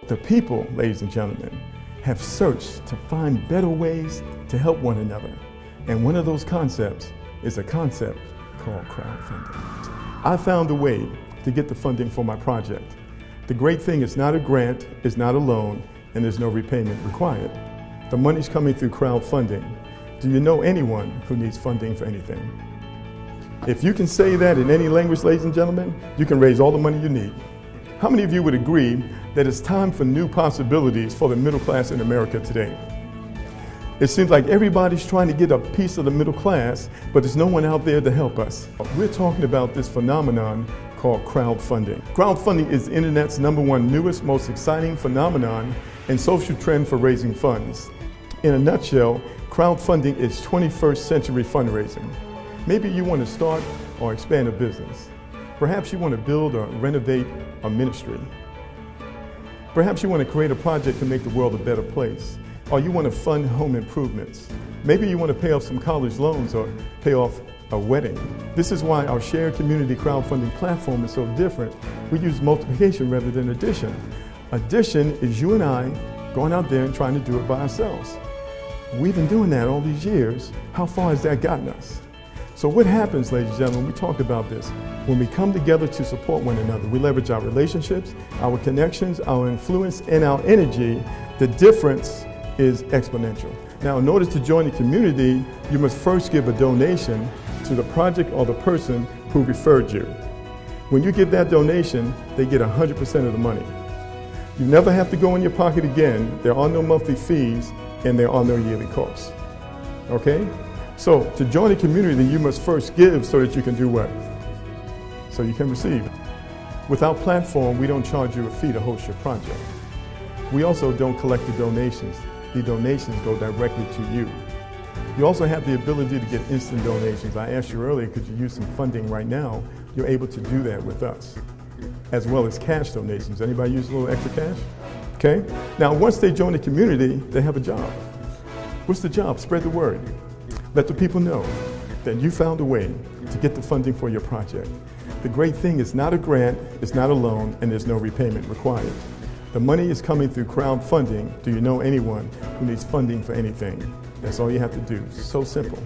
The people, ladies and gentlemen, have searched to find better ways to help one another. And one of those concepts is a concept called crowdfunding. I found a way to get the funding for my project. The great thing is not a grant, it's not a loan, and there's no repayment required. The money's coming through crowdfunding. Do you know anyone who needs funding for anything? If you can say that in any language, ladies and gentlemen, you can raise all the money you need. How many of you would agree that it's time for new possibilities for the middle class in America today? It seems like everybody's trying to get a piece of the middle class, but there's no one out there to help us. We're talking about this phenomenon called crowdfunding. Crowdfunding is the internet's #1 newest, most exciting phenomenon and social trend for raising funds. In a nutshell, crowdfunding is 21st century fundraising. Maybe you want to start or expand a business. Perhaps you want to build or renovate a ministry. Perhaps you want to create a project to make the world a better place. Or you want to fund home improvements. Maybe you want to pay off some college loans or pay off a wedding. This is why our shared community crowdfunding platform is so different. We use multiplication rather than addition. Addition is you and I going out there and trying to do it by ourselves. We've been doing that all these years. How far has that gotten us? So what happens, ladies and gentlemen, we talked about this. When we come together to support one another, we leverage our relationships, our connections, our influence, and our energy. The difference is exponential. Now, in order to join the community, you must first give a donation to the project or the person who referred you. When you give that donation, they get 100% of the money. You never have to go in your pocket again. There are no monthly fees, and there are no yearly costs. Okay? So, to join the community, you must first give so that you can do what? So you can receive. With our platform, we don't charge you a fee to host your project. We also don't collect the donations. The donations go directly to you. You also have the ability to get instant donations. I asked you earlier, could you use some funding right now? You're able to do that with us, as well as cash donations. Anybody use a little extra cash? Okay? Now, once they join the community, they have a job. What's the job? Spread the word. Let the people know that you found a way to get the funding for your project. The great thing is not a grant, it's not a loan, and there's no repayment required. The money is coming through crowdfunding. Do you know anyone who needs funding for anything? That's all you have to do. So simple.